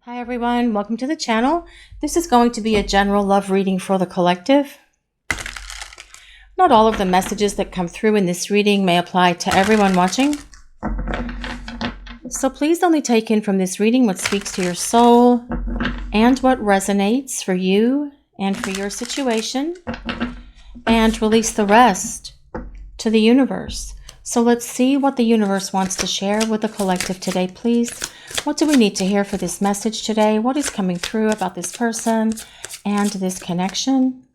Hi everyone, welcome to the channel. This is going to be a general love reading for the collective. Not all of the messages that come through in this reading may apply to everyone watching. So please only take in from this reading what speaks to your soul and what resonates for you and for your situation, and release the rest to the universe. So let's see what the universe wants to share with the collective today, please. What do we need to hear for this message today? What is coming through about this person and this connection?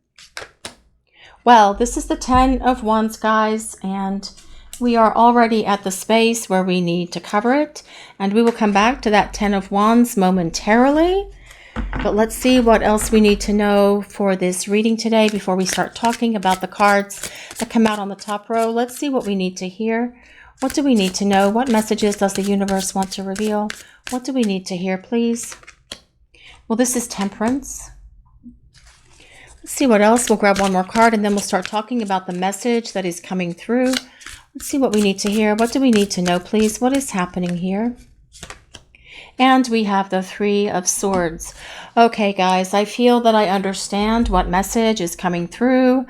Well, this is the 10 of Wands, guys, and we are already at the space where we need to cover it. And we will come back to that 10 of Wands momentarily. But let's see what else we need to know for this reading today before we start talking about the cards that come out on the top row. Let's see what we need to hear. What do we need to know? What messages does the universe want to reveal? What do we need to hear, please? Well, this is Temperance. Let's see what else. We'll grab one more card and then we'll start talking about the message that is coming through. Let's see what we need to hear. What do we need to know, please? What is happening here? And we have the Three of Swords. Okay, guys, I feel that I understand what message is coming through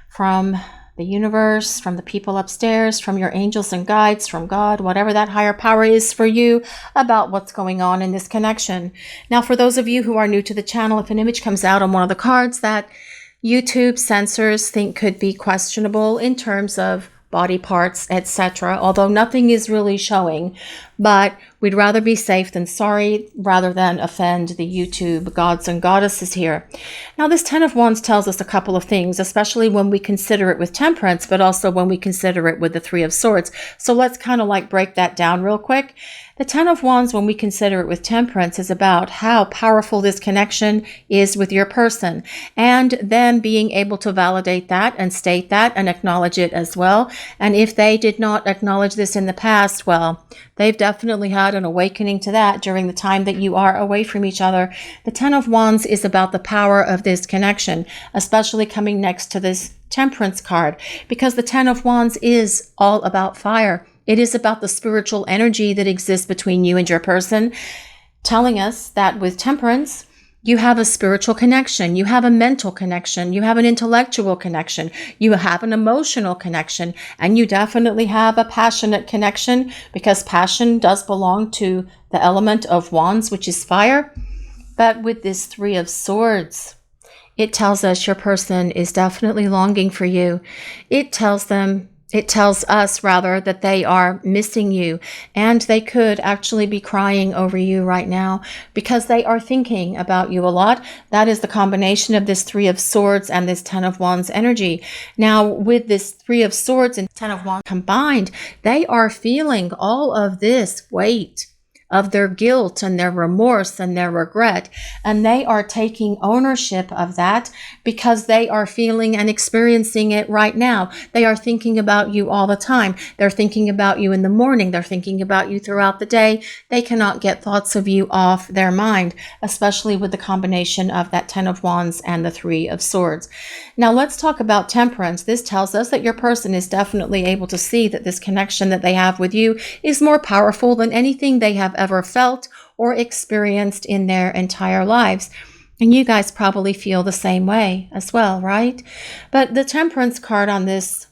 from the universe, from the people upstairs, from your angels and guides, from God, whatever that higher power is for you about what's going on in this connection. Now, for those of you who are new to the channel, if an image comes out on one of the cards that YouTube censors think could be questionable in terms of body parts, etc., although nothing is really showing, but we'd rather be safe than sorry rather than offend the YouTube gods and goddesses here. Now, this 10 of Wands tells us a couple of things, especially when we consider it with Temperance, but also when we consider it with the Three of Swords. So let's kind of like break that down real quick. The 10 of Wands, when we consider it with Temperance, is about how powerful this connection is with your person, and them being able to validate that and state that and acknowledge it as well. And if they did not acknowledge this in the past, well, they've definitely had an awakening to that during the time that you are away from each other. The 10 of Wands is about the power of this connection, especially coming next to this Temperance card, because the 10 of Wands is all about fire. It is about the spiritual energy that exists between you and your person, telling us that with Temperance, you have a spiritual connection, you have a mental connection, you have an intellectual connection, you have an emotional connection, and you definitely have a passionate connection, because passion does belong to the element of Wands, which is fire. But with this Three of Swords, it tells us your person is definitely longing for you. It tells us rather that they are missing you, and they could actually be crying over you right now because they are thinking about you a lot. That is the combination of this Three of Swords and this 10 of Wands energy. Now, with this Three of Swords and 10 of Wands combined, they are feeling all of this weight of their guilt and their remorse and their regret. And they are taking ownership of that because they are feeling and experiencing it right now. They are thinking about you all the time. They're thinking about you in the morning. They're thinking about you throughout the day. They cannot get thoughts of you off their mind, especially with the combination of that 10 of Wands and the Three of Swords. Now let's talk about Temperance. This tells us that your person is definitely able to see that this connection that they have with you is more powerful than anything they have ever felt or experienced in their entire lives. And you guys probably feel the same way as well, right? But the Temperance card on this,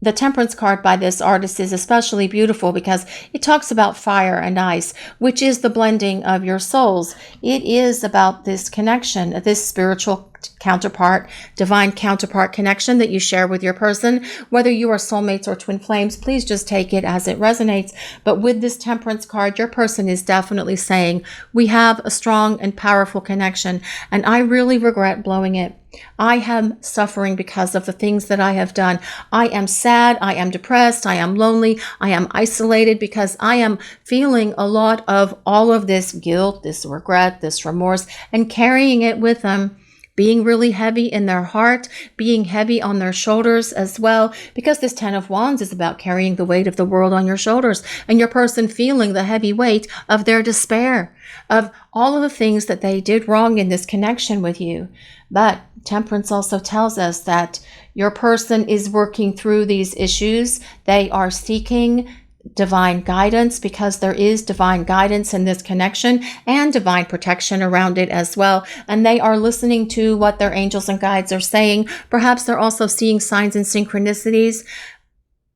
the Temperance card by this artist is especially beautiful because it talks about fire and ice, which is the blending of your souls. It is about this connection, this spiritual counterpart, divine counterpart connection that you share with your person. Whether you are soulmates or twin flames, please just take it as it resonates. But with this Temperance card, your person is definitely saying, we have a strong and powerful connection, and I really regret blowing it. I am suffering because of the things that I have done. I am sad, I am depressed, I am lonely, I am isolated because I am feeling a lot of all of this guilt, this regret, this remorse, and carrying it with them, being really heavy in their heart, being heavy on their shoulders as well, because this 10 of Wands is about carrying the weight of the world on your shoulders, and your person feeling the heavy weight of their despair, of all of the things that they did wrong in this connection with you. But Temperance also tells us that your person is working through these issues. They are seeking divine guidance, because there is divine guidance in this connection and divine protection around it as well. And they are listening to what their angels and guides are saying. Perhaps they're also seeing signs and synchronicities.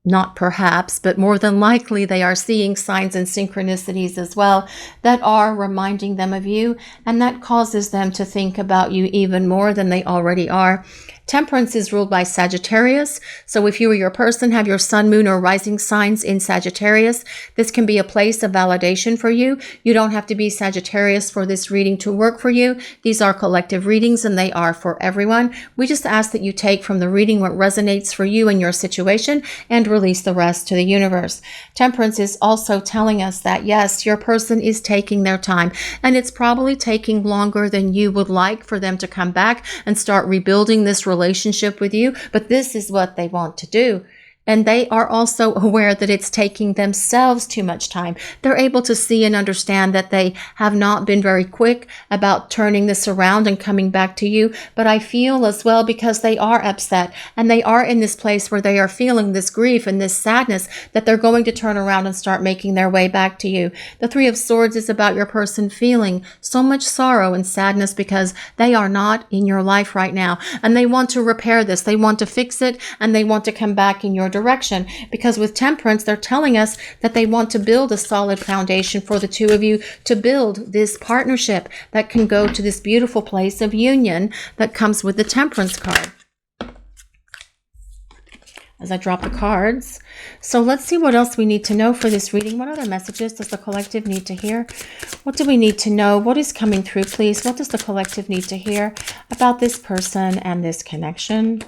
Not perhaps, but more than likely they are seeing signs and synchronicities as well that are reminding them of you, and that causes them to think about you even more than they already are. Temperance is ruled by Sagittarius. So if you or your person have your sun, moon, or rising signs in Sagittarius, this can be a place of validation for you. You don't have to be Sagittarius for this reading to work for you. These are collective readings and they are for everyone. We just ask that you take from the reading what resonates for you and your situation and release the rest to the universe. Temperance is also telling us that, yes, your person is taking their time, and it's probably taking longer than you would like for them to come back and start rebuilding this relationship with you, but this is what they want to do. And they are also aware that it's taking themselves too much time. They're able to see and understand that they have not been very quick about turning this around and coming back to you. But I feel as well, because they are upset and they are in this place where they are feeling this grief and this sadness, that they're going to turn around and start making their way back to you. The Three of Swords is about your person feeling so much sorrow and sadness because they are not in your life right now. And they want to repair this. They want to fix it, and they want to come back in your direction, because with Temperance, they're telling us that they want to build a solid foundation for the two of you, to build this partnership that can go to this beautiful place of union that comes with the Temperance card. As I drop the cards. So let's see what else we need to know for this reading. What other messages does the collective need to hear? What do we need to know? What is coming through, please? What does the collective need to hear about this person and this connection?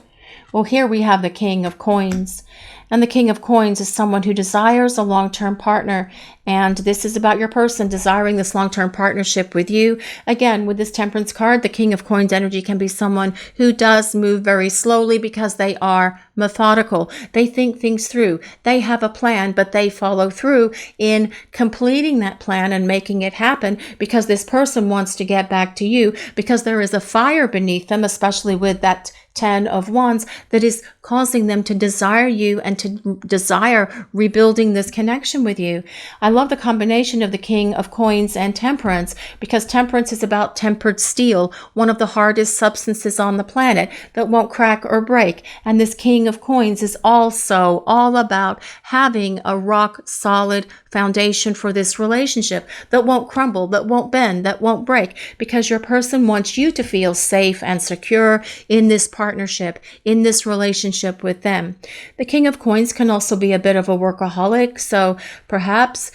Well, here we have the King of Coins. And the King of Coins is someone who desires a long-term partner. And this is about your person desiring this long-term partnership with you. Again, with this Temperance card, the King of Coins energy can be someone who does move very slowly because they are methodical. They think things through. They have a plan, but they follow through in completing that plan and making it happen, because this person wants to get back to you, because there is a fire beneath them, especially with that 10 of Wands, that is causing them to desire you and to desire rebuilding this connection with you. I love the combination of the King of Coins and Temperance, because Temperance is about tempered steel, one of the hardest substances on the planet that won't crack or break. And this King of Coins is also all about having a rock solid foundation for this relationship that won't crumble, that won't bend, that won't break, because your person wants you to feel safe and secure in this partnership, in this relationship with them. The King of Coins can also be a bit of a workaholic, so perhaps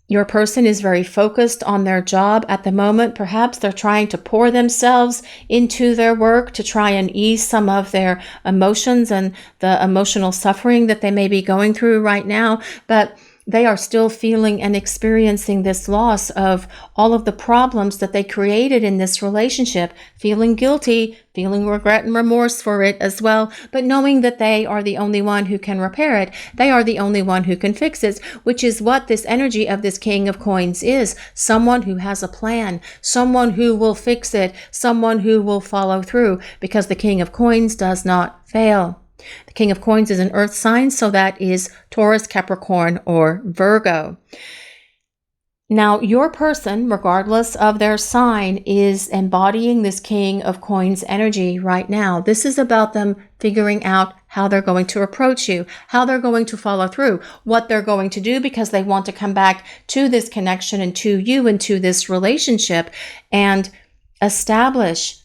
your person is very focused on their job at the moment. Perhaps they're trying to pour themselves into their work to try and ease some of their emotions and the emotional suffering that they may be going through right now, but they are still feeling and experiencing this loss of all of the problems that they created in this relationship, feeling guilty, feeling regret and remorse for it as well, but knowing that they are the only one who can repair it. They are the only one who can fix it, which is what this energy of this King of Coins is. Someone who has a plan, someone who will fix it, someone who will follow through, because the King of Coins does not fail. The King of Coins is an earth sign, so that is Taurus, Capricorn, or Virgo. Now, your person, regardless of their sign, is embodying this King of Coins energy right now. This is about them figuring out how they're going to approach you, how they're going to follow through, what they're going to do, because they want to come back to this connection and to you and to this relationship and establish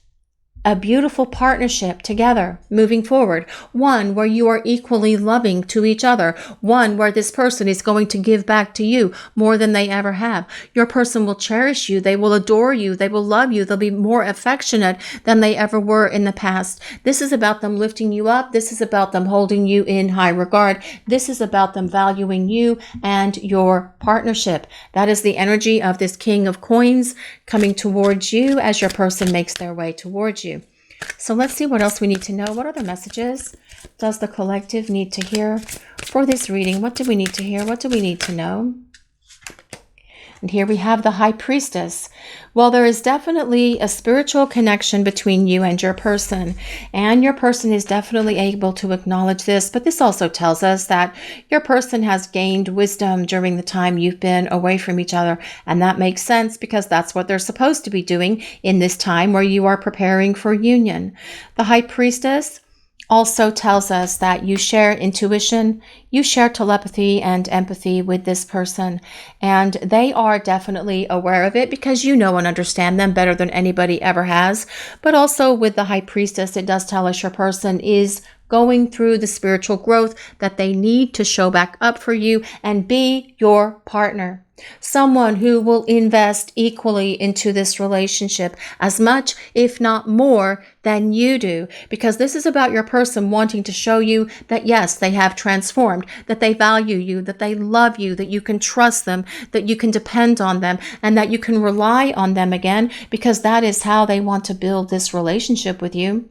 a beautiful partnership together moving forward. One where you are equally loving to each other. One where this person is going to give back to you more than they ever have. Your person will cherish you. They will adore you. They will love you. They'll be more affectionate than they ever were in the past. This is about them lifting you up. This is about them holding you in high regard. This is about them valuing you and your partnership. That is the energy of this King of Coins coming towards you as your person makes their way towards you. So let's see what else we need to know. What other messages does the collective need to hear for this reading? What do we need to hear? What do we need to know? And here we have the High Priestess. Well, there is definitely a spiritual connection between you and your person is definitely able to acknowledge this. But this also tells us that your person has gained wisdom during the time you've been away from each other. And that makes sense because that's what they're supposed to be doing in this time where you are preparing for union. The High Priestess also tells us that you share intuition, you share telepathy and empathy with this person, and they are definitely aware of it because you know and understand them better than anybody ever has. But also with the High Priestess, it does tell us your person is going through the spiritual growth that they need to show back up for you and be your partner. Someone who will invest equally into this relationship as much, if not more, than you do. Because this is about your person wanting to show you that yes, they have transformed, that they value you, that they love you, that you can trust them, that you can depend on them, and that you can rely on them again, because that is how they want to build this relationship with you.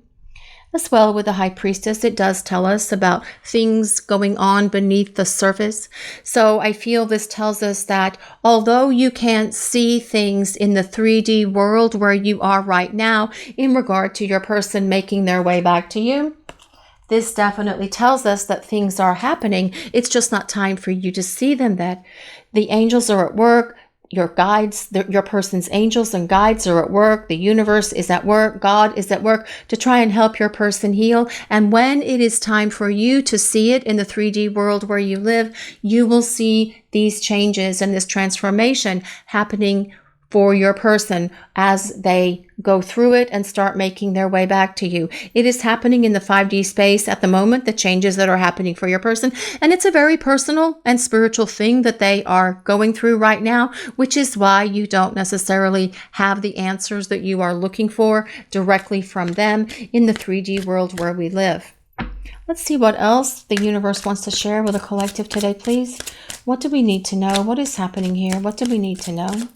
As well, with the High Priestess, it does tell us about things going on beneath the surface. So I feel this tells us that although you can't see things in the 3D world where you are right now in regard to your person making their way back to you, this definitely tells us that things are happening. It's just not time for you to see them, that the angels are at work. Your guides, your person's angels and guides are at work. The universe is at work. God is at work to try and help your person heal. And when it is time for you to see it in the 3D world where you live, you will see these changes and this transformation happening for your person as they go through it and start making their way back to you. It is happening in the 5D space at the moment, the changes that are happening for your person. And it's a very personal and spiritual thing that they are going through right now, which is why you don't necessarily have the answers that you are looking for directly from them in the 3D world where we live. Let's see what else the universe wants to share with the collective today, please. What do we need to know? What is happening here? What do we need to know?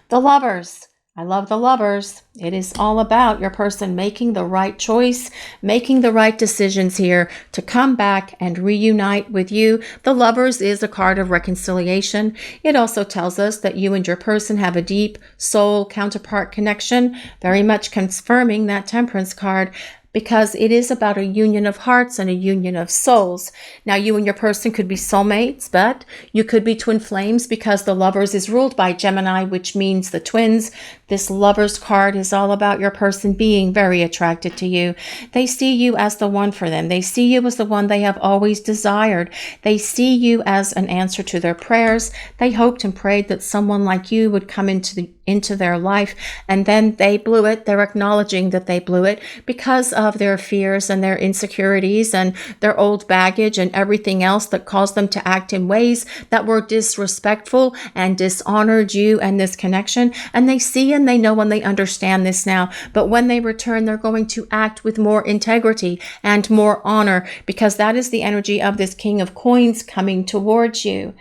The Lovers. I love the Lovers. It is all about your person making the right choice, making the right decisions here to come back and reunite with you. The Lovers is a card of reconciliation. It also tells us that you and your person have a deep soul counterpart connection, very much confirming that Temperance card, because it is about a union of hearts and a union of souls. Now, you and your person could be soulmates, but you could be twin flames because the Lovers is ruled by Gemini, which means the twins. This Lovers card is all about your person being very attracted to you. They see you as the one for them. They see you as the one they have always desired. They see you as an answer to their prayers. They hoped and prayed that someone like you would come into their life, and then they blew it. They're acknowledging that they blew it because of their fears and their insecurities and their old baggage and everything else that caused them to act in ways that were disrespectful and dishonored you and this connection. And they see and they know and they understand this now. But when they return, they're going to act with more integrity and more honor, because that is the energy of this King of Coins coming towards you.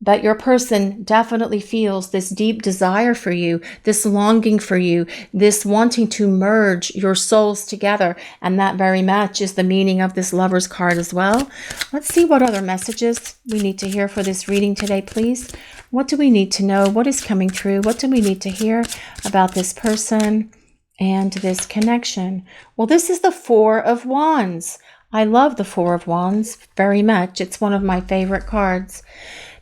But your person definitely feels this deep desire for you, this longing for you, this wanting to merge your souls together. And that very much is the meaning of this Lovers card as well. Let's see what other messages we need to hear for this reading today, please. What do we need to know? What is coming through? What do we need to hear about this person and this connection? Well, this is the Four of Wands. I love the Four of Wands very much. It's one of my favorite cards,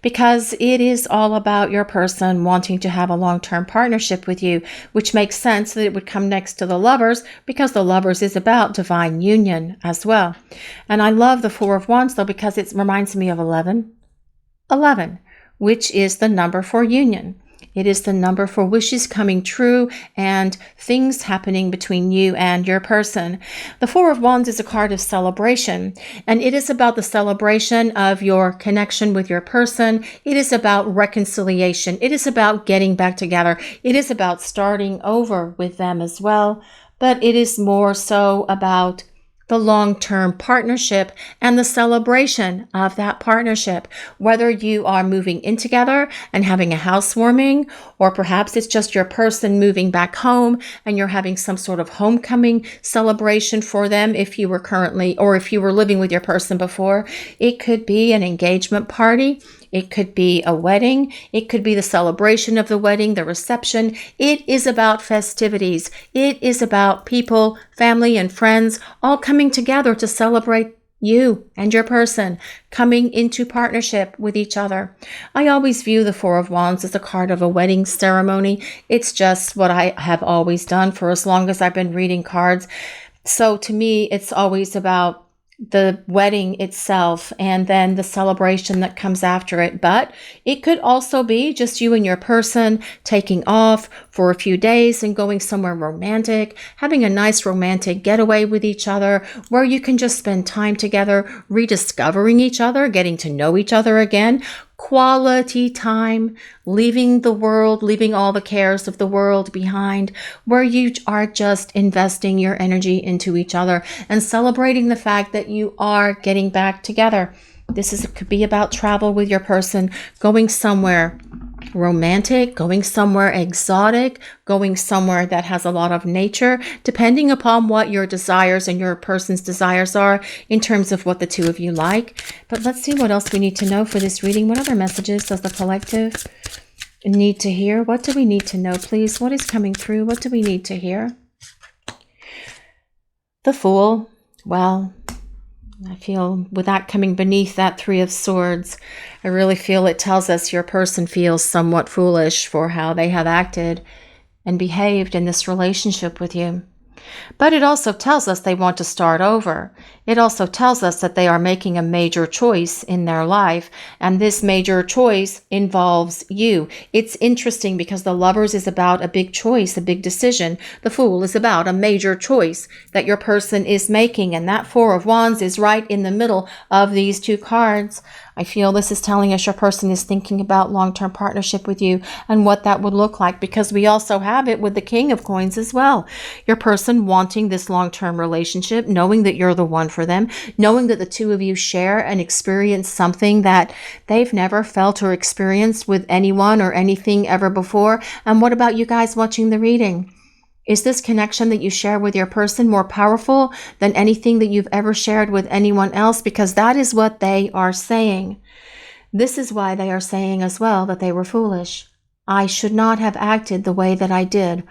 because it is all about your person wanting to have a long-term partnership with you, which makes sense that it would come next to the Lovers, because the Lovers is about divine union as well. And I love the Four of Wands, though, because it reminds me of 11, which is the number for union. It is the number for wishes coming true and things happening between you and your person. The Four of Wands is a card of celebration, and it is about the celebration of your connection with your person. It is about reconciliation. It is about getting back together. It is about starting over with them as well, but it is more so about the long-term partnership and the celebration of that partnership. Whether you are moving in together and having a housewarming, or perhaps it's just your person moving back home and you're having some sort of homecoming celebration for them if you were currently, or if you were living with your person before. It could be an engagement party. It could be a wedding. It could be the celebration of the wedding, the reception. It is about festivities. It is about people, family, and friends all coming together to celebrate you and your person coming into partnership with each other. I always view the Four of Wands as a card of a wedding ceremony. It's just what I have always done for as long as I've been reading cards. So to me, it's always about the wedding itself and then the celebration that comes after it. But it could also be just you and your person taking off for a few days and going somewhere romantic, having a nice romantic getaway with each other where you can just spend time together, rediscovering each other, getting to know each other again. Quality time, leaving the world, leaving all the cares of the world behind, where you are just investing your energy into each other and celebrating the fact that you are getting back together. Could be about travel with your person, going somewhere romantic, going somewhere exotic, going somewhere that has a lot of nature, depending upon what your desires and your person's desires are in terms of what the two of you like. But let's see what else we need to know for this reading. What other messages does the collective need to hear? What do we need to know, please? What is coming through? What do we need to hear? The Fool. Well, I feel with that coming beneath that Three of Swords, I really feel it tells us your person feels somewhat foolish for how they have acted and behaved in this relationship with you. But it also tells us they want to start over. It also tells us that they are making a major choice in their life, and this major choice involves you. It's interesting because the Lovers is about a big choice, a big decision. The Fool is about a major choice that your person is making, and that Four of Wands is right in the middle of these two cards. I feel this is telling us your person is thinking about long-term partnership with you and what that would look like, because we also have it with the King of Coins as well. Your person wanting this long-term relationship, knowing that you're the one for them, knowing that the two of you share and experience something that they've never felt or experienced with anyone or anything ever before. And what about you guys watching the reading? Is this connection that you share with your person more powerful than anything that you've ever shared with anyone else? Because that is what they are saying. This is why they are saying as well that they were foolish. I should not have acted the way that I did.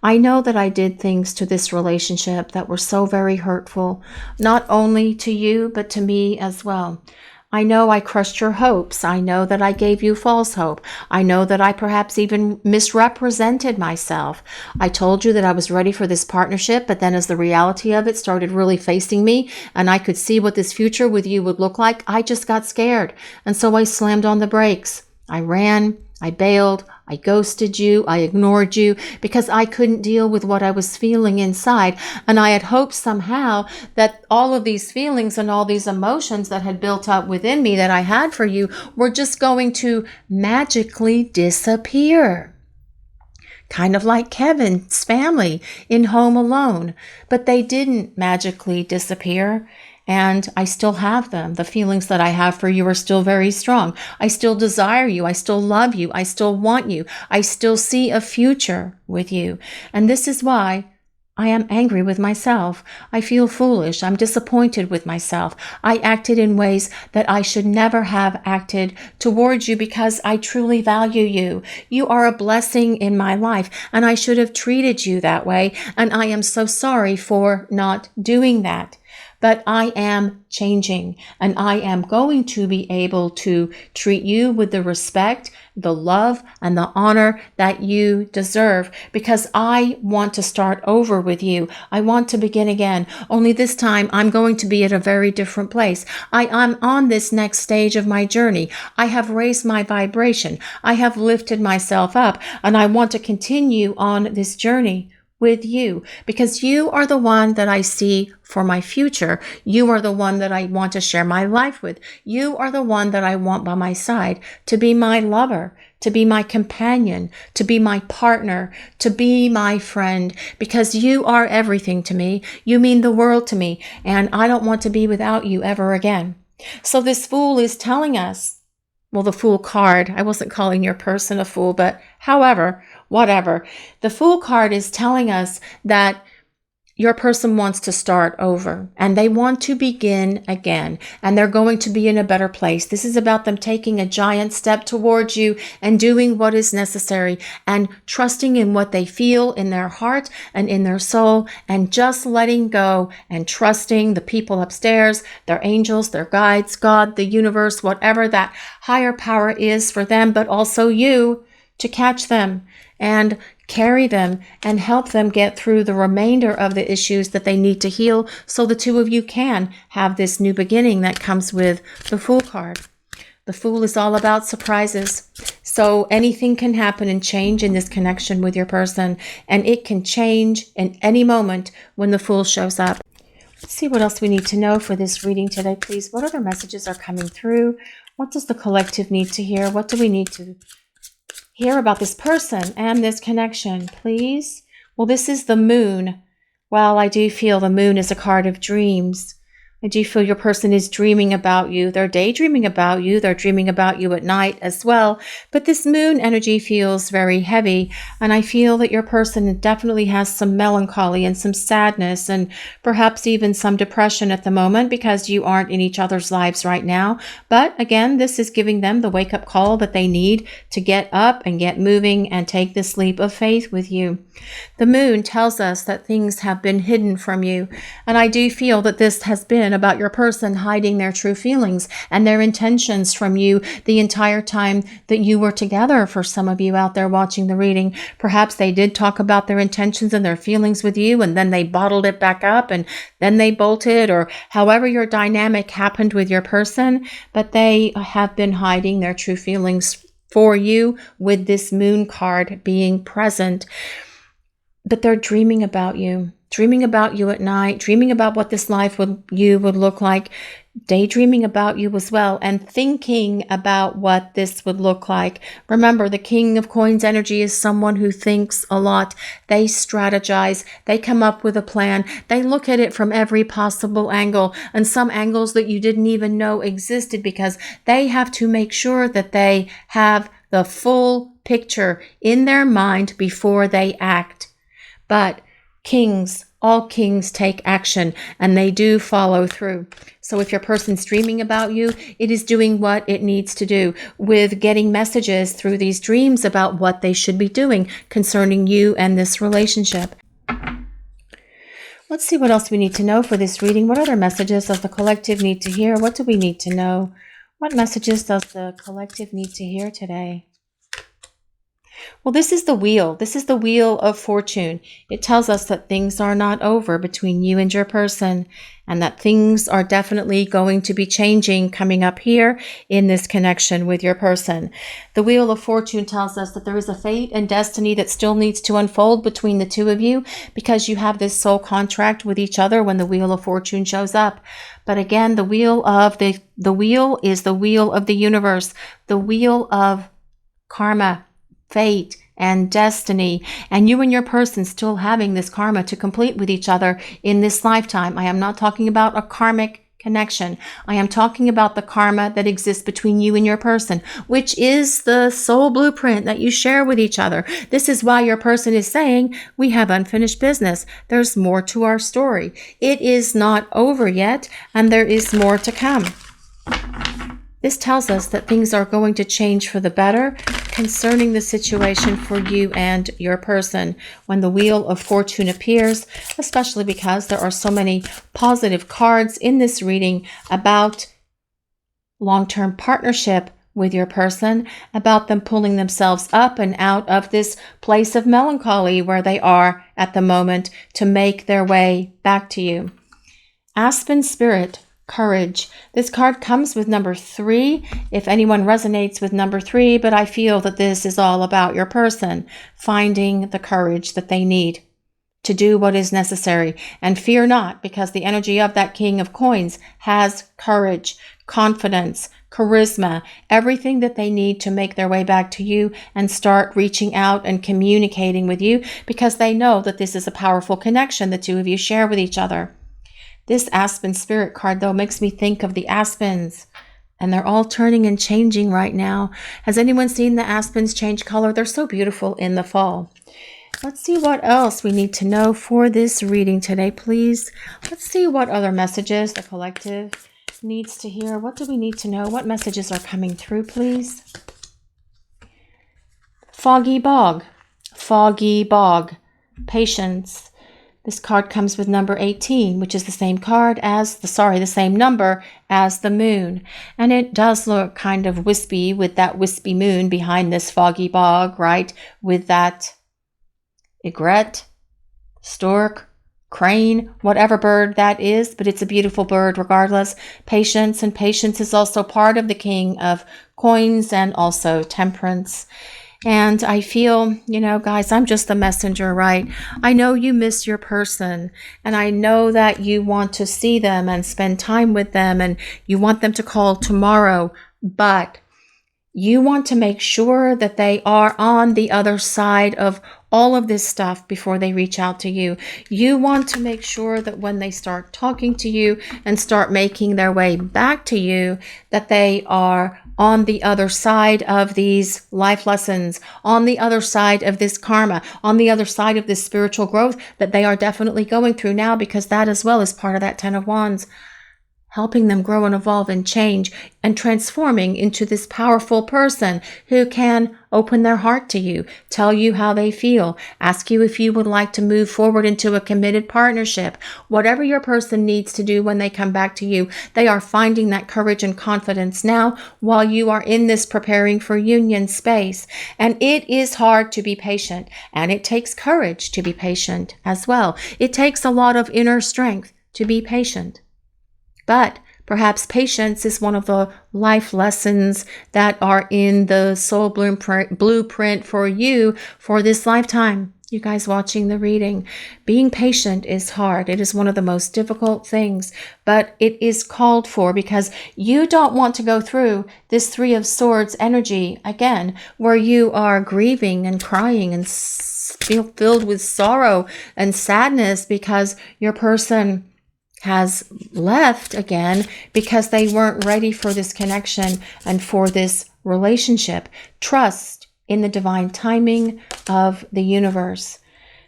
I know that I did things to this relationship that were so very hurtful, not only to you, but to me as well. I know I crushed your hopes. I know that I gave you false hope. I know that I perhaps even misrepresented myself. I told you that I was ready for this partnership, but then as the reality of it started really facing me and I could see what this future with you would look like, I just got scared. And so I slammed on the brakes. I ran, I bailed, I ghosted you, I ignored you because I couldn't deal with what I was feeling inside. And I had hoped somehow that all of these feelings and all these emotions that had built up within me that I had for you were just going to magically disappear. Kind of like Kevin's family in Home Alone. But they didn't magically disappear. And I still have them. The feelings that I have for you are still very strong. I still desire you. I still love you. I still want you. I still see a future with you. And this is why I am angry with myself. I feel foolish. I'm disappointed with myself. I acted in ways that I should never have acted towards you because I truly value you. You are a blessing in my life, and I should have treated you that way. And I am so sorry for not doing that. But I am changing, and I am going to be able to treat you with the respect, the love, and the honor that you deserve, because I want to start over with you. I want to begin again, only this time I'm going to be at a very different place. I'm on this next stage of my journey. I have raised my vibration. I have lifted myself up, and I want to continue on this journey with you, because you are the one that I see for my future. You are the one that I want to share my life with. You are the one that I want by my side to be my lover, to be my companion, to be my partner, to be my friend, because you are everything to me. You mean the world to me, and I don't want to be without you ever again. So this Fool is telling us, well, the Fool card, I wasn't calling your person a fool, but however, whatever. The Fool card is telling us that your person wants to start over and they want to begin again, and they're going to be in a better place. This is about them taking a giant step towards you and doing what is necessary and trusting in what they feel in their heart and in their soul, and just letting go and trusting the people upstairs, their angels, their guides, God, the universe, whatever that higher power is for them, but also you, to catch them and carry them and help them get through the remainder of the issues that they need to heal, so the two of you can have this new beginning that comes with the Fool card. The Fool is all about surprises. So anything can happen and change in this connection with your person, and it can change in any moment when the Fool shows up. Let's see what else we need to know for this reading today, please. What other messages are coming through? What does the collective need to hear? What do we need to hear about this person and this connection, please? Well, this is the Moon. Well, I do feel the Moon is a card of dreams. I do feel your person is dreaming about you. They're daydreaming about you. They're dreaming about you at night as well. But this Moon energy feels very heavy. And I feel that your person definitely has some melancholy and some sadness and perhaps even some depression at the moment, because you aren't in each other's lives right now. But again, this is giving them the wake-up call that they need to get up and get moving and take this leap of faith with you. The Moon tells us that things have been hidden from you. And I do feel that this has been about your person hiding their true feelings and their intentions from you the entire time that you were together. For some of you out there watching the reading, perhaps they did talk about their intentions and their feelings with you, and then they bottled it back up and then they bolted, or however your dynamic happened with your person, but they have been hiding their true feelings for you with this Moon card being present. But they're dreaming about you at night, dreaming about what this life would look like, daydreaming about you as well, and thinking about what this would look like. Remember, the King of Coins energy is someone who thinks a lot. They strategize. They come up with a plan. They look at it from every possible angle, and some angles that you didn't even know existed, because they have to make sure that they have the full picture in their mind before they act. But all kings take action, and they do follow through. So if your person's dreaming about you, it is doing what it needs to do with getting messages through these dreams about what they should be doing concerning you and this relationship. Let's see what else we need to know for this reading. What other messages does the collective need to hear? What do we need to know? What messages does the collective need to hear today? Well, this is the wheel. This is the Wheel of Fortune. It tells us that things are not over between you and your person, and that things are definitely going to be changing coming up here in this connection with your person. The Wheel of Fortune tells us that there is a fate and destiny that still needs to unfold between the two of you, because you have this soul contract with each other when the Wheel of Fortune shows up. But again, the wheel is the wheel of the universe, the wheel of karma, fate, and destiny, and you and your person still having this karma to complete with each other in this lifetime. I am not talking about a karmic connection. I am talking about the karma that exists between you and your person, which is the soul blueprint that you share with each other. This is why your person is saying, we have unfinished business. There's more to our story. It is not over yet, and there is more to come. This tells us that things are going to change for the better concerning the situation for you and your person when the Wheel of Fortune appears, especially because there are so many positive cards in this reading about long-term partnership with your person, about them pulling themselves up and out of this place of melancholy where they are at the moment to make their way back to you. Aspen Spirit, Courage. This card comes with number 3, if anyone resonates with number 3, but I feel that this is all about your person finding the courage that they need to do what is necessary. And fear not, because the energy of that King of Coins has courage, confidence, charisma, everything that they need to make their way back to you and start reaching out and communicating with you, because they know that this is a powerful connection the two of you share with each other. This Aspen Spirit card, though, makes me think of the aspens, and they're all turning and changing right now. Has anyone seen the aspens change color? They're so beautiful in the fall. Let's see what else we need to know for this reading today, please. Let's see what other messages the collective needs to hear. What do we need to know? What messages are coming through, please? Foggy bog. Foggy bog. Patience. This card comes with number 18, which is the same card as the same number as the moon. And it does look kind of wispy with that wispy moon behind this foggy bog, right? With that egret, stork, crane, whatever bird that is, but it's a beautiful bird regardless. Patience, and patience is also part of the King of Coins and also Temperance. And I feel, guys, I'm just the messenger, right? I know you miss your person, and I know that you want to see them and spend time with them, and you want them to call tomorrow, but you want to make sure that they are on the other side of all of this stuff before they reach out to you. You want to make sure that when they start talking to you and start making their way back to you, that they are on the other side of these life lessons, on the other side of this karma, on the other side of this spiritual growth that they are definitely going through now, because that as well is part of that 10 of Wands. Helping them grow and evolve and change and transforming into this powerful person who can open their heart to you, tell you how they feel, ask you if you would like to move forward into a committed partnership. Whatever your person needs to do when they come back to you, they are finding that courage and confidence now while you are in this preparing for union space. And it is hard to be patient, and it takes courage to be patient as well. It takes a lot of inner strength to be patient. But perhaps patience is one of the life lessons that are in the soul blueprint for you for this lifetime. You guys watching the reading, being patient is hard. It is one of the most difficult things, but it is called for because you don't want to go through this 3 of Swords energy again, where you are grieving and crying and feel filled with sorrow and sadness because your person has left again because they weren't ready for this connection and for this relationship. Trust in the divine timing of the universe.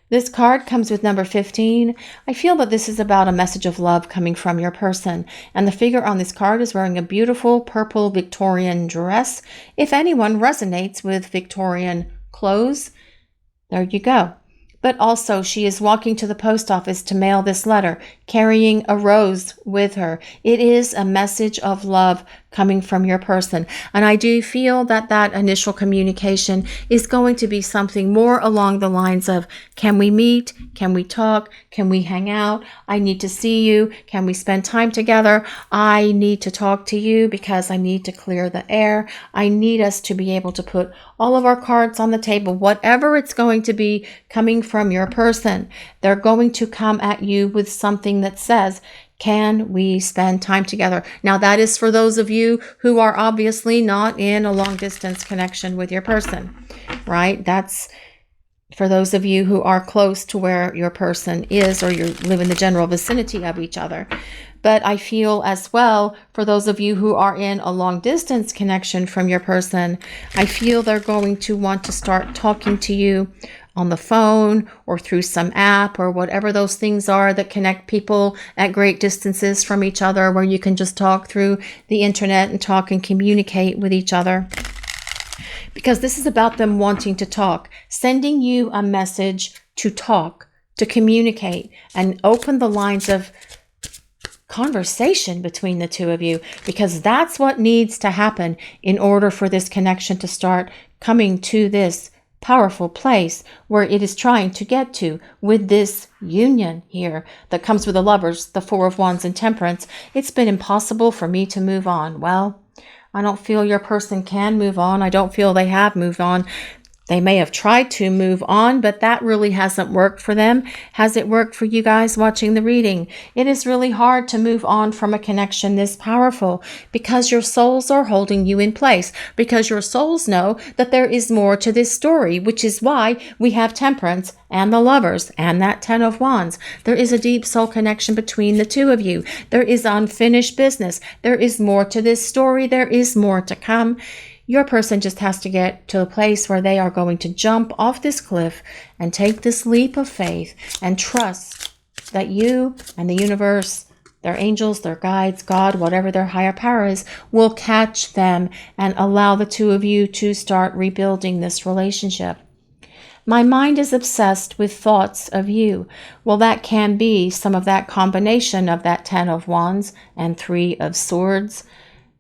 This card comes with number 15. I feel that this is about a message of love coming from your person. And the figure on this card is wearing a beautiful purple Victorian dress. If anyone resonates with Victorian clothes, there you go. But also she is walking to the post office to mail this letter, carrying a rose with her. It is a message of love coming from your person. And I do feel that that initial communication is going to be something more along the lines of, can we meet? Can we talk? Can we hang out? I need to see you. Can we spend time together? I need to talk to you because I need to clear the air. I need us to be able to put all of our cards on the table, whatever it's going to be coming from your person. They're going to come at you with something that says, can we spend time together? Now, that is for those of you who are obviously not in a long distance connection with your person, right? That's for those of you who are close to where your person is, or you live in the general vicinity of each other. But I feel as well, for those of you who are in a long distance connection from your person, I feel they're going to want to start talking to you on the phone or through some app or whatever those things are that connect people at great distances from each other, where you can just talk through the internet and talk and communicate with each other. Because this is about them wanting to talk, sending you a message to talk, to communicate, and open the lines of conversation between the two of you, because that's what needs to happen in order for this connection to start coming to this powerful place where it is trying to get to with this union here that comes with the Lovers, the 4 of Wands and Temperance. It's been impossible for me to move on. Well, I don't feel your person can move on. I don't feel they have moved on. They may have tried to move on, but that really hasn't worked for them. Has it worked for you guys watching the reading? It is really hard to move on from a connection this powerful because your souls are holding you in place, because your souls know that there is more to this story, which is why we have Temperance and the Lovers and that 10 of Wands. There is a deep soul connection between the two of you. There is unfinished business. There is more to this story. There is more to come. Your person just has to get to a place where they are going to jump off this cliff and take this leap of faith and trust that you and the universe, their angels, their guides, God, whatever their higher power is, will catch them and allow the two of you to start rebuilding this relationship. My mind is obsessed with thoughts of you. Well, that can be some of that combination of that 10 of Wands and 3 of Swords.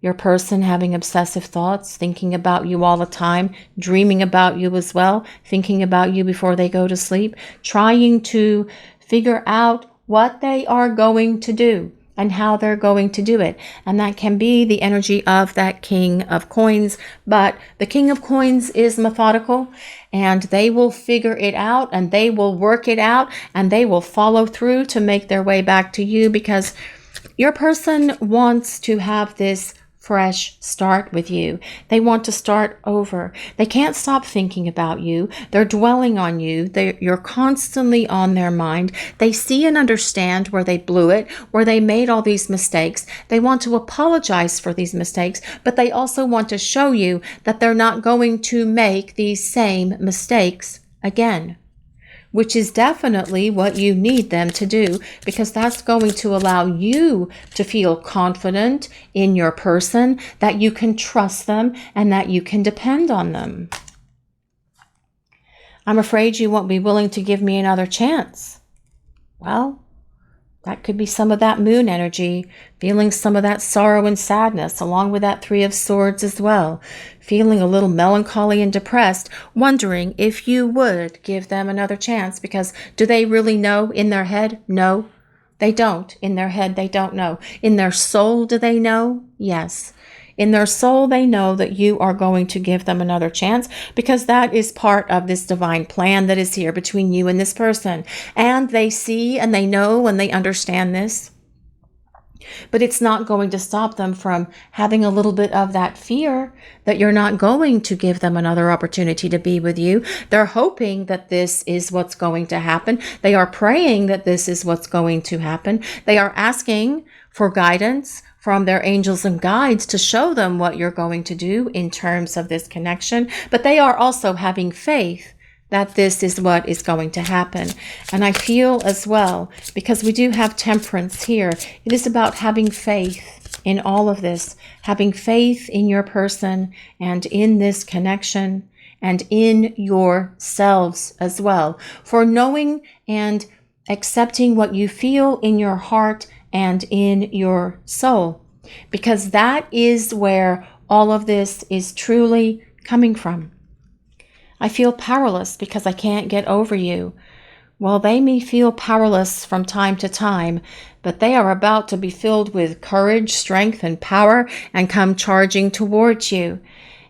Your person having obsessive thoughts, thinking about you all the time, dreaming about you as well, thinking about you before they go to sleep, trying to figure out what they are going to do and how they're going to do it. And that can be the energy of that King of Coins. But the King of Coins is methodical, and they will figure it out, and they will work it out, and they will follow through to make their way back to you, because your person wants to have this fresh start with you. They want to start over. They can't stop thinking about you. They're dwelling on you. You're constantly on their mind. They see and understand where they blew it, where they made all these mistakes. They want to apologize for these mistakes, but they also want to show you that they're not going to make these same mistakes again, which is definitely what you need them to do, because that's going to allow you to feel confident in your person, that you can trust them and that you can depend on them. I'm afraid you won't be willing to give me another chance. Well, that could be some of that moon energy, feeling some of that sorrow and sadness, along with that 3 of Swords as well. Feeling a little melancholy and depressed, wondering if you would give them another chance, because do they really know in their head? No, they don't. In their head, they don't know. In their soul, do they know? Yes. In their soul, they know that you are going to give them another chance, because that is part of this divine plan that is here between you and this person. And they see and they know and they understand this. But it's not going to stop them from having a little bit of that fear that you're not going to give them another opportunity to be with you. They're hoping that this is what's going to happen. They are praying that this is what's going to happen. They are asking for guidance from their angels and guides to show them what you're going to do in terms of this connection. But they are also having faith that this is what is going to happen. And I feel as well, because we do have Temperance here, it is about having faith in all of this, having faith in your person and in this connection and in yourselves as well, for knowing and accepting what you feel in your heart and in your soul, because that is where all of this is truly coming from. I feel powerless because I can't get over you. Well, they may feel powerless from time to time, but they are about to be filled with courage, strength, and power and come charging towards you.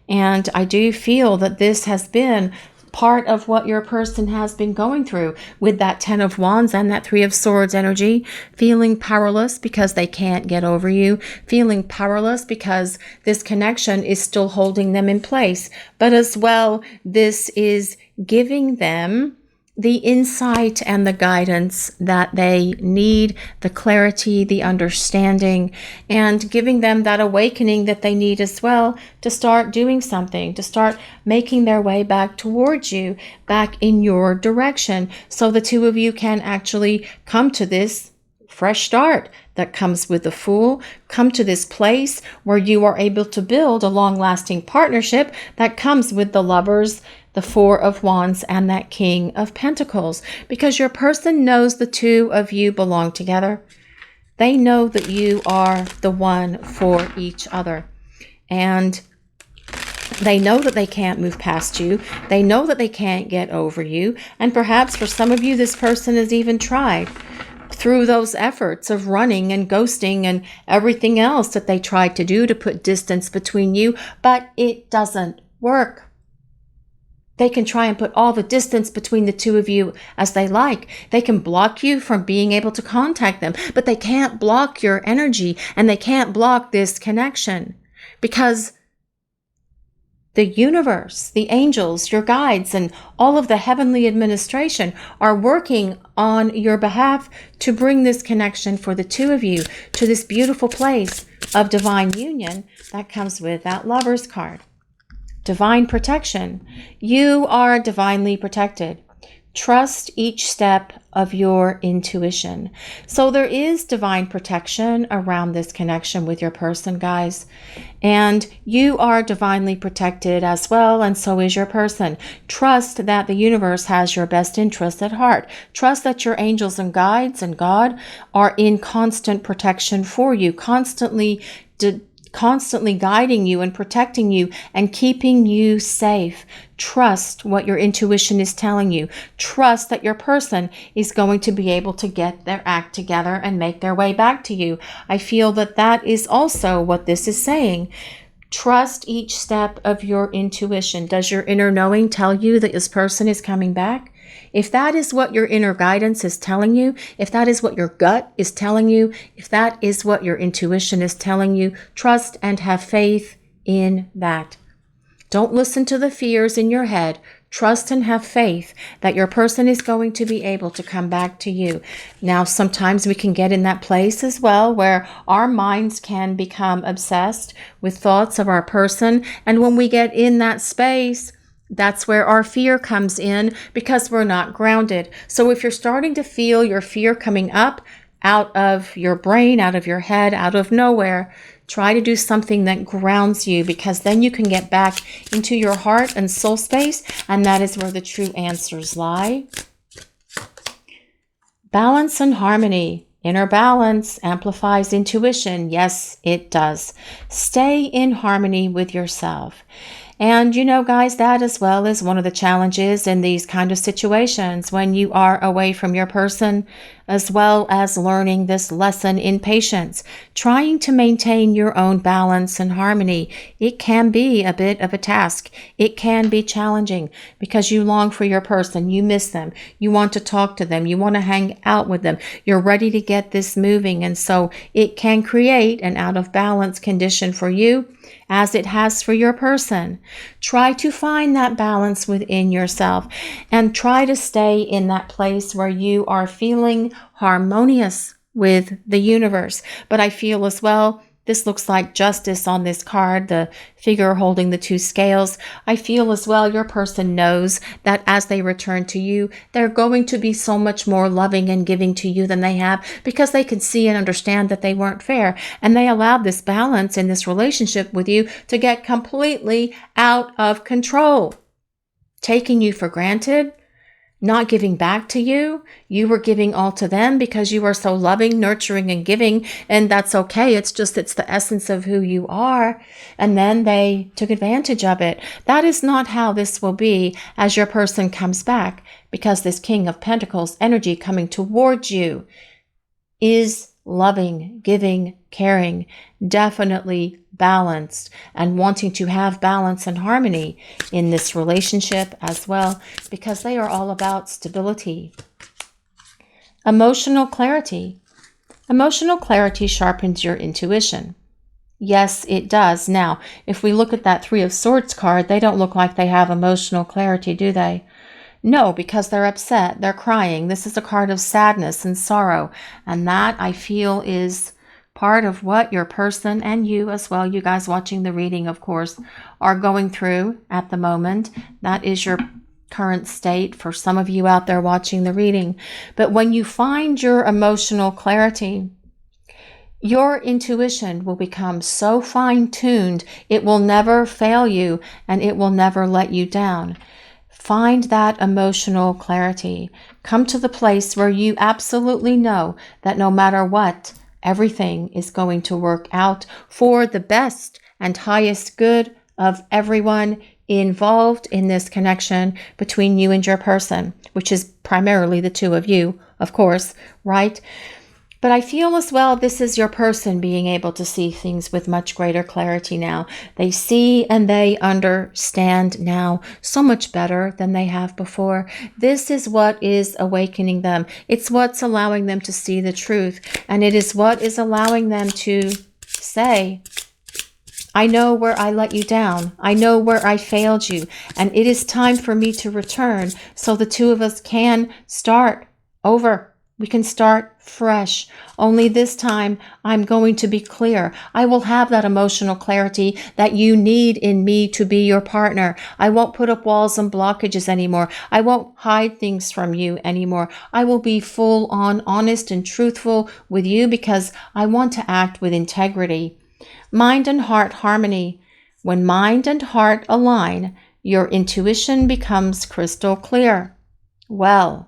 And I do feel that this has been part of what your person has been going through with that 10 of Wands and that 3 of Swords energy, feeling powerless because they can't get over you, feeling powerless because this connection is still holding them in place. But as well, this is giving them the insight and the guidance that they need, the clarity, the understanding, and giving them that awakening that they need as well to start doing something, to start making their way back towards you, back in your direction, so the two of you can actually come to this fresh start that comes with the Fool, come to this place where you are able to build a long-lasting partnership that comes with the Lovers, the 4 of Wands, and that King of Pentacles, because your person knows the two of you belong together. They know that you are the one for each other, and they know that they can't move past you. They know that they can't get over you, and perhaps for some of you, this person has even tried through those efforts of running and ghosting and everything else that they tried to do to put distance between you, but it doesn't work. They can try and put all the distance between the two of you as they like. They can block you from being able to contact them, but they can't block your energy, and they can't block this connection, because the universe, the angels, your guides, and all of the heavenly administration are working on your behalf to bring this connection for the two of you to this beautiful place of divine union that comes with that Lover's card. divine protection. You are divinely protected. Trust each step of your intuition. So there is divine protection around this connection with your person, guys. And you are divinely protected as well, and so is your person. Trust that the universe has your best interest at heart. Trust that your angels and guides and God are in constant protection for you, constantly guiding you and protecting you and keeping you safe. Trust what your intuition is telling you. Trust that your person is going to be able to get their act together and make their way back to you. I feel that that is also what this is saying. Trust each step of your intuition. Does your inner knowing tell you that this person is coming back? If that is what your inner guidance is telling you, if that is what your gut is telling you, if that is what your intuition is telling you, trust and have faith in that. Don't listen to the fears in your head. Trust and have faith that your person is going to be able to come back to you. Now, sometimes we can get in that place as well where our minds can become obsessed with thoughts of our person. And when we get in that space, that's where our fear comes in because we're not grounded. So if you're starting to feel your fear coming up out of your brain, out of your head, out of nowhere, try to do something that grounds you, because then you can get back into your heart and soul space, and that is where the true answers lie. Balance and harmony. Inner balance amplifies intuition. Yes, it does. Stay in harmony with yourself. And you know, guys, that as well is one of the challenges in these kind of situations when you are away from your person, as well as learning this lesson in patience, trying to maintain your own balance and harmony. It can be a bit of a task. It can be challenging because you long for your person. You miss them. You want to talk to them. You want to hang out with them. You're ready to get this moving. And so it can create an out of balance condition for you, as it has for your person. Try to find that balance within yourself and try to stay in that place where you are feeling harmonious with the universe. But I feel as well, this looks like justice on this card, the figure holding the two scales. I feel as well your person knows that as they return to you, they're going to be so much more loving and giving to you than they have, because they can see and understand that they weren't fair. And they allowed this balance in this relationship with you to get completely out of control, taking you for granted, not giving back to you. You were giving all to them because you are so loving, nurturing, and giving, and that's okay. It's the essence of who you are. And then they took advantage of it. That is not how this will be as your person comes back, because this King of Pentacles energy coming towards you is loving, giving, caring, definitely balanced, and wanting to have balance and harmony in this relationship as well, because they are all about stability. Emotional clarity. Emotional clarity sharpens your intuition. Yes, it does. Now, if we look at that Three of Swords card, they don't look like they have emotional clarity, do they? No, because they're upset, they're crying. This is a card of sadness and sorrow, and that I feel is part of what your person and you as well, you guys watching the reading, of course, are going through at the moment. That is your current state for some of you out there watching the reading. But when you find your emotional clarity, your intuition will become so fine-tuned, it will never fail you and it will never let you down. Find that emotional clarity. Come to the place where you absolutely know that no matter what, everything is going to work out for the best and highest good of everyone involved in this connection between you and your person, which is primarily the two of you, of course, right? But I feel as well this is your person being able to see things with much greater clarity now. They see and they understand now so much better than they have before. This is what is awakening them. It's what's allowing them to see the truth. And it is what is allowing them to say, I know where I let you down. I know where I failed you. And it is time for me to return so the two of us can start over. We can start fresh. Only this time, I'm going to be clear. I will have that emotional clarity that you need in me to be your partner. I won't put up walls and blockages anymore. I won't hide things from you anymore. I will be full on honest and truthful with you because I want to act with integrity. Mind and heart harmony. When mind and heart align, your intuition becomes crystal clear. Well,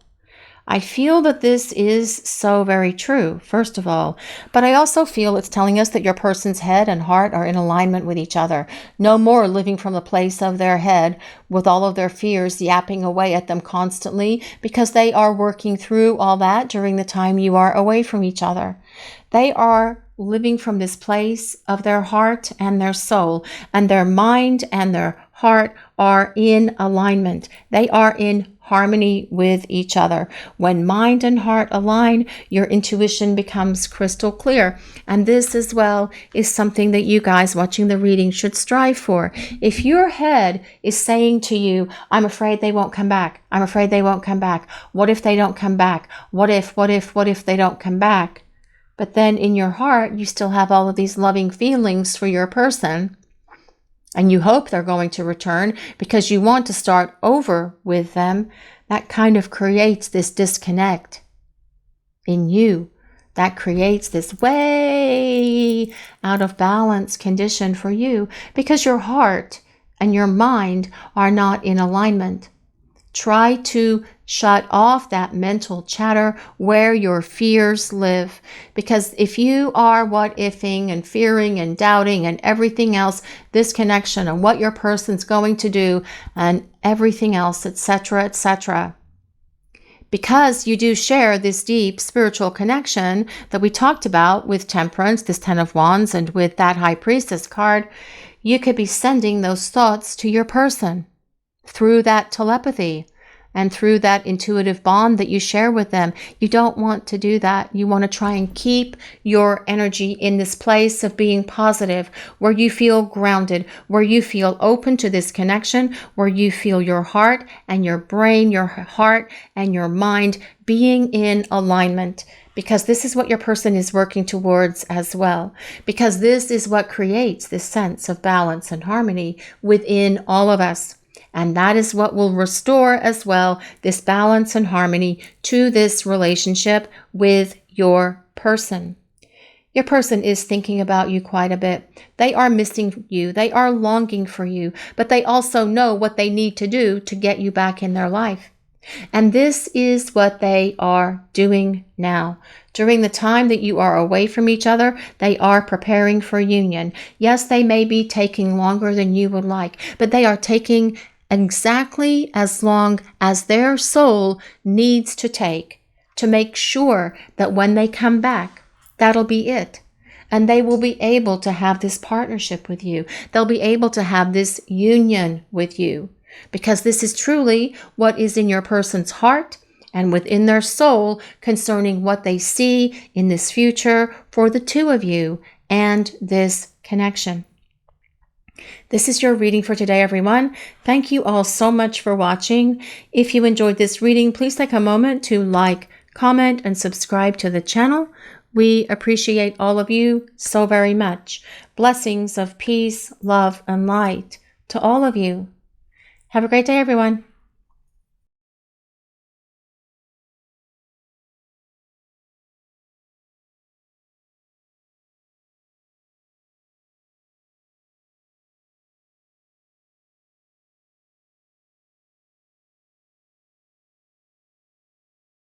I feel that this is so very true, first of all, but I also feel it's telling us that your person's head and heart are in alignment with each other. No more living from the place of their head with all of their fears yapping away at them constantly, because they are working through all that during the time you are away from each other. They are living from this place of their heart and their soul, and their mind and their heart are in alignment. They are in harmony with each other. When mind and heart align, your intuition becomes crystal clear. And this as well is something that you guys watching the reading should strive for. If your head is saying to you, I'm afraid they won't come back. I'm afraid they won't come back. What if they don't come back? What if they don't come back? But then in your heart, you still have all of these loving feelings for your person. And you hope they're going to return because you want to start over with them. That kind of creates this disconnect in you. That creates this way out of balance condition for you because your heart and your mind are not in alignment. Try to shut off that mental chatter where your fears live. Because if you are what-ifing and fearing and doubting and everything else, this connection and what your person's going to do and everything else, etc., etc., because you do share this deep spiritual connection that we talked about with Temperance, this 10 of Wands, and with that High Priestess card, you could be sending those thoughts to your person through that telepathy and through that intuitive bond that you share with them. You don't want to do that. You want to try and keep your energy in this place of being positive, where you feel grounded, where you feel open to this connection, where you feel your heart and your brain, your heart and your mind being in alignment. Because this is what your person is working towards as well. Because this is what creates this sense of balance and harmony within all of us. And that is what will restore as well this balance and harmony to this relationship with your person. Your person is thinking about you quite a bit. They are missing you. They are longing for you, but they also know what they need to do to get you back in their life. And this is what they are doing now. During the time that you are away from each other, they are preparing for union. Yes, they may be taking longer than you would like, but they are taking exactly as long as their soul needs to take to make sure that when they come back, that'll be it. And they will be able to have this partnership with you. They'll be able to have this union with you because this is truly what is in your person's heart and within their soul concerning what they see in this future for the two of you and this connection. This is your reading for today, everyone. Thank you all so much for watching. If you enjoyed this reading, please take a moment to like, comment, and subscribe to the channel. We appreciate all of you so very much. Blessings of peace, love, and light to all of you. Have a great day, everyone.